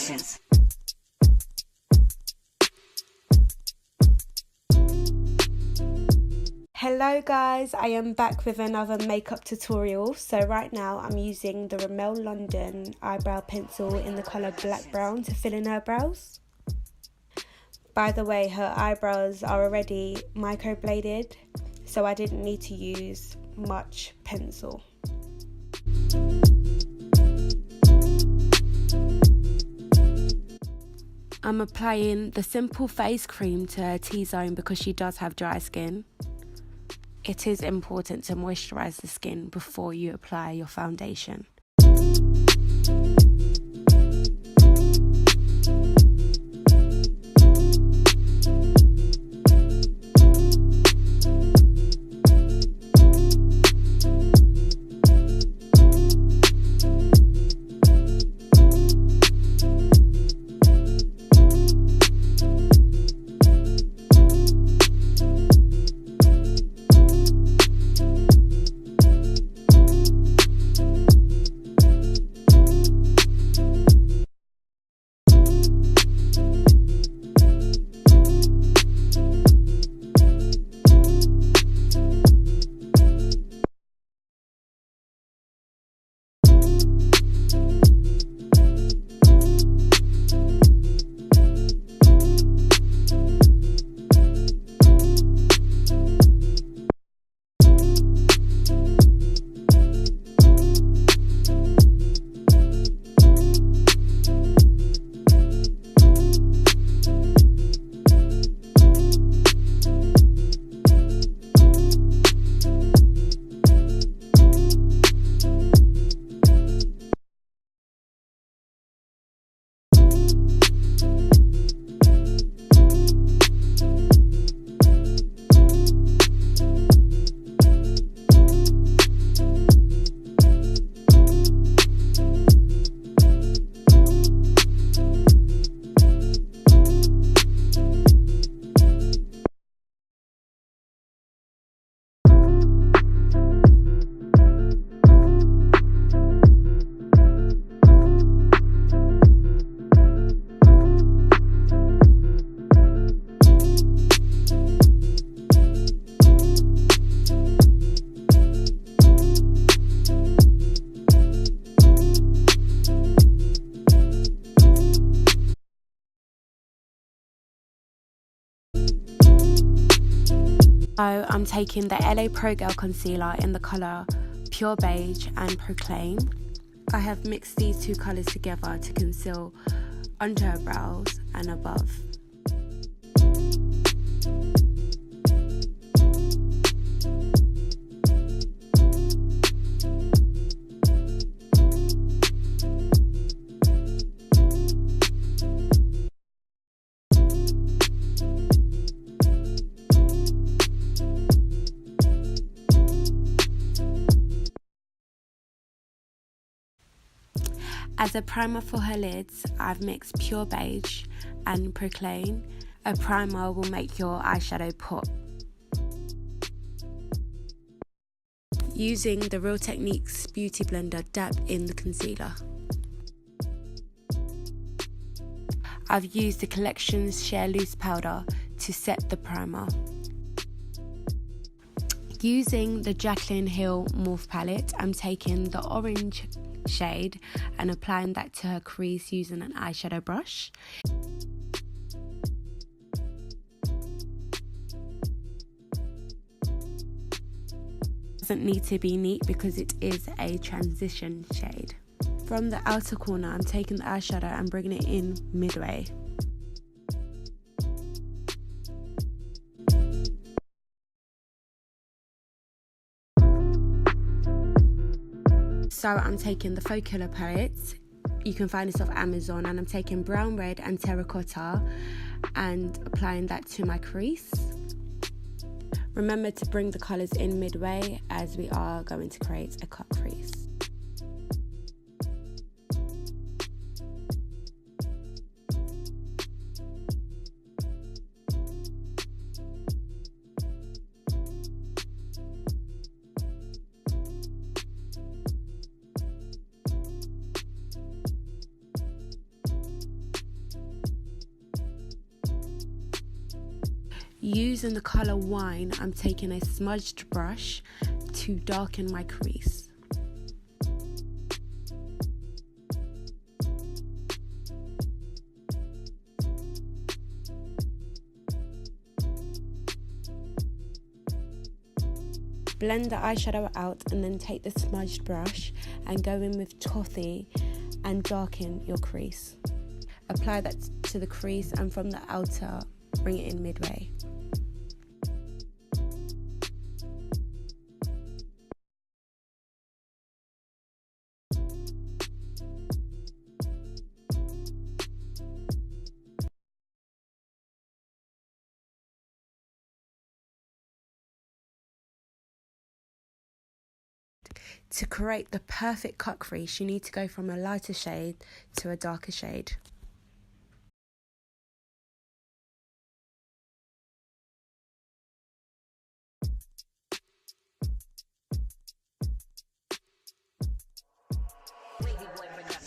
Productions. Hello guys, I am back with another makeup tutorial. So right now I'm using the Rimmel London eyebrow pencil in the colour black brown to fill in her brows. By the way, her eyebrows are already microbladed, so I didn't need to use much pencil. I'm applying the Simple Face Cream to her T-zone because she does have dry skin. It is important to moisturise the skin before you apply your foundation. So I'm taking the LA Pro Girl Concealer in the colour Pure Beige and Proclain. I have mixed these two colours together to conceal under her brows and above. As a primer for her lids, I've mixed Pure Beige and Proclain. A primer will make your eyeshadow pop. Using the Real Techniques Beauty Blender, dab in the concealer. I've used the Collections Share Loose Powder to set the primer. Using the Jaclyn Hill Morphe palette, I'm taking the orange shade and applying that to her crease using an eyeshadow brush. Doesn't need to be neat because it is a transition shade. From the outer corner, I'm taking the eyeshadow and bringing it in midway. So I'm taking the Follacure palette, you can find this off Amazon, and I'm taking brown, red and terracotta and applying that to my crease. Remember to bring the colours in midway as we are going to create a cut crease. Using the colour Wine, I'm taking a smudged brush to darken my crease. Blend the eyeshadow out and then take the smudged brush and go in with Toffee and darken your crease. Apply that to the crease and from the outer, bring it in midway. To create the perfect cut crease, you need to go from a lighter shade to a darker shade.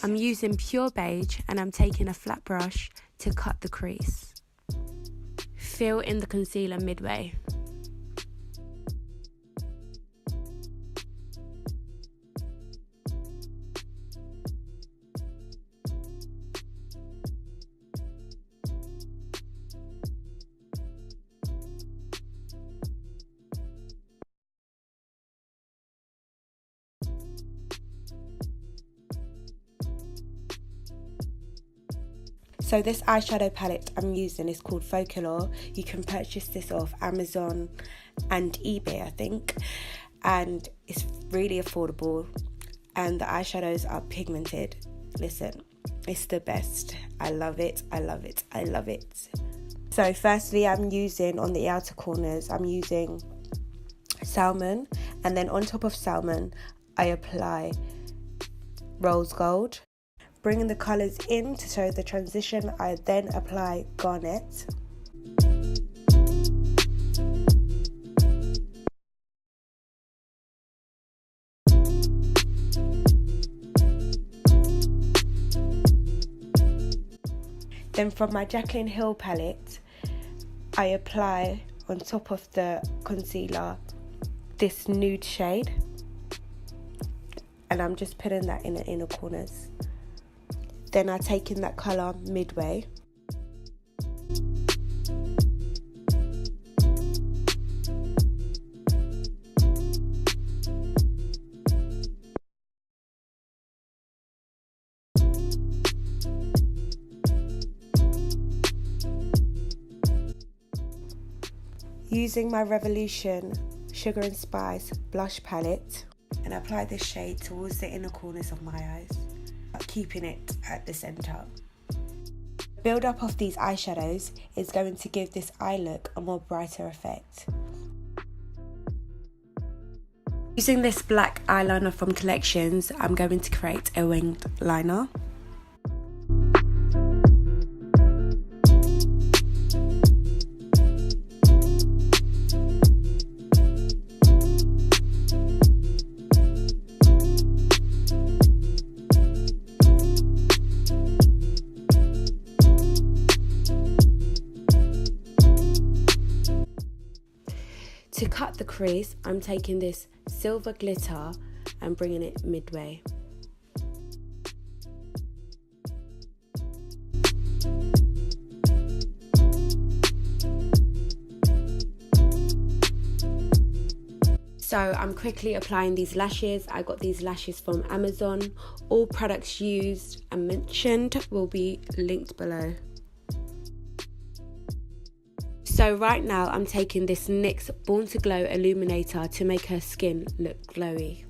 I'm using pure beige and I'm taking a flat brush to cut the crease. Fill in the concealer midway. So this eyeshadow palette I'm using is called Follacure. You can purchase this off Amazon and eBay, I think, and it's really affordable and the eyeshadows are pigmented. Listen, it's the best. I love it, I love it, I love it. So firstly, I'm using on the outer corners, I'm using Salmon, and then on top of Salmon I apply Rose Gold. Bringing the colours in to show the transition, I then apply Garnet. Then from my Jaclyn Hill palette, I apply on top of the concealer this nude shade. And I'm just putting that in the inner corners. Then I take in that colour midway. Using my Revolution Sugar and Spice blush palette, and apply this shade towards the inner corners of my eyes, keeping it at the centre. The build up of these eyeshadows is going to give this eye look a more brighter effect. Using this black eyeliner from Collections, I'm going to create a winged liner. To cut the crease, I'm taking this silver glitter and bringing it midway. So I'm quickly applying these lashes. I got these lashes from Amazon. All products used and mentioned will be linked below. So right now I'm taking this NYX Born to Glow illuminator to make her skin look glowy.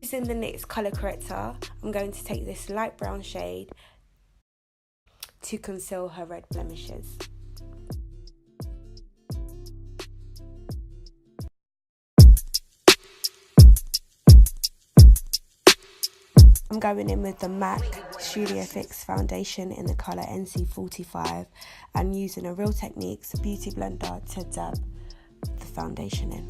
Using the NYX colour corrector, I'm going to take this light brown shade to conceal her red blemishes. I'm going in with the MAC Studio Fix foundation in the colour NC45 and using a Real Techniques beauty blender to dab the foundation in.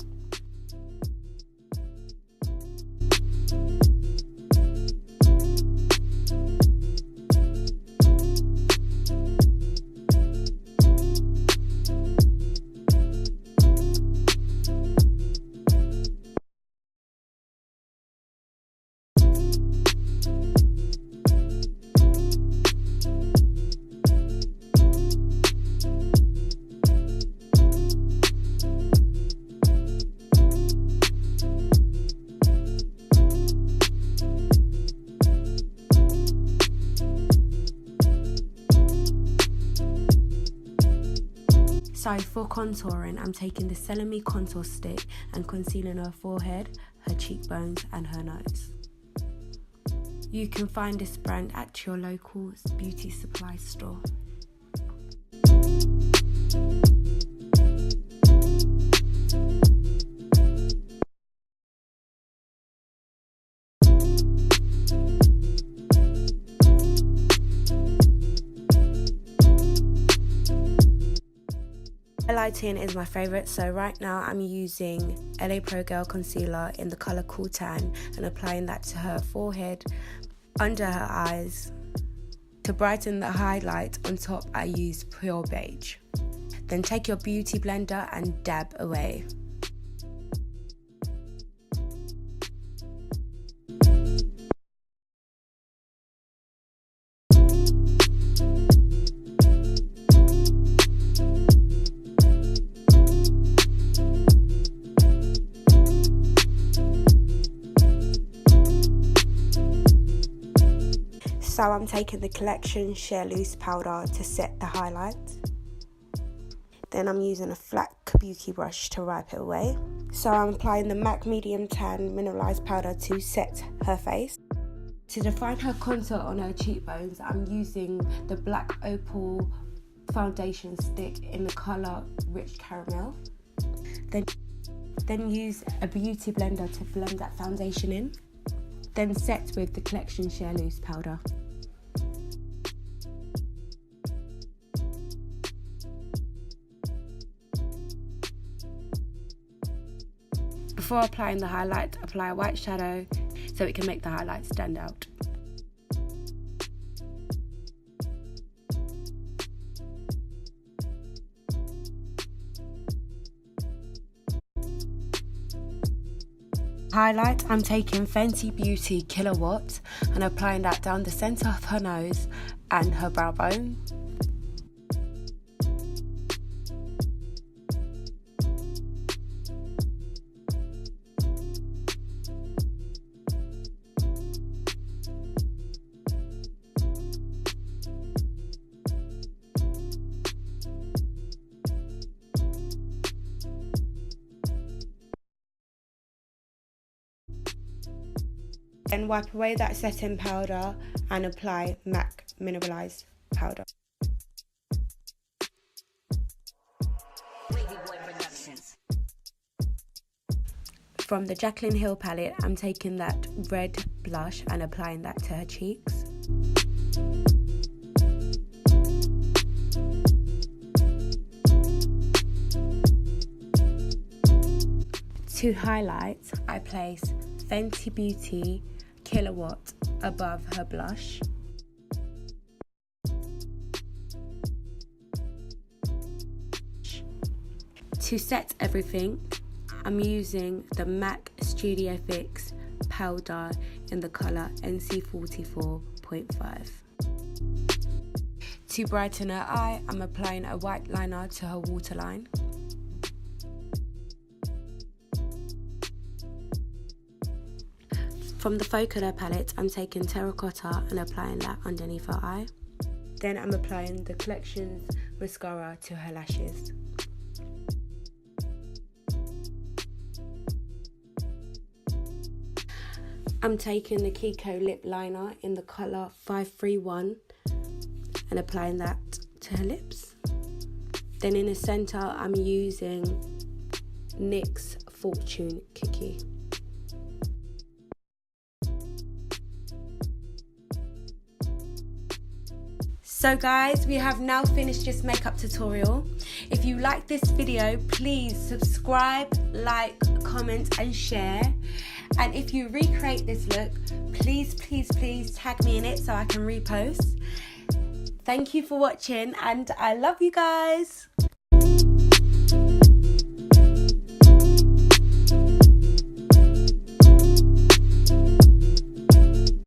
So for contouring, I'm taking the Selamy contour stick and concealing her forehead, her cheekbones and her nose. You can find this brand at your local beauty supply store. Highlighting is my favourite, so right now I'm using LA Pro Girl Concealer in the colour Cool Tan and applying that to her forehead, under her eyes. To brighten the highlight on top, I use Pure Beige. Then take your beauty blender and dab away. So I'm taking the Collection Sheer Loose powder to set the highlight. Then I'm using a flat kabuki brush to wipe it away. So I'm applying the MAC Medium Tan Mineralize powder to set her face. To define her contour on her cheekbones, I'm using the black Opal foundation stick in the colour Rich Caramel. Then use a beauty blender to blend that foundation in. Then set with the Collection Sheer Loose powder. Before applying the highlight, apply a white shadow so it can make the highlight stand out. Highlight, I'm taking Fenty Beauty Killawat and applying that down the centre of her nose and her brow bone. Then wipe away that setting powder and apply MAC Mineralize powder. From the Jaclyn Hill palette, I'm taking that red blush and applying that to her cheeks. To highlight, I place Fenty Beauty Killawat above her blush. To set everything, I'm using the MAC Studio Fix powder in the colour NC44.5. To brighten her eye, I'm applying a white liner to her waterline. From the Faux Colour palette, I'm taking Terracotta and applying that underneath her eye. Then I'm applying the Collection's mascara to her lashes. I'm taking the Kiko Lip liner in the colour 531 and applying that to her lips. Then in the centre, I'm using NYX Fortune Cookie. So guys, we have now finished this makeup tutorial. If you like this video, please subscribe, like, comment and share. And if you recreate this look, please tag me in it so I can repost. Thank you for watching and I love you guys.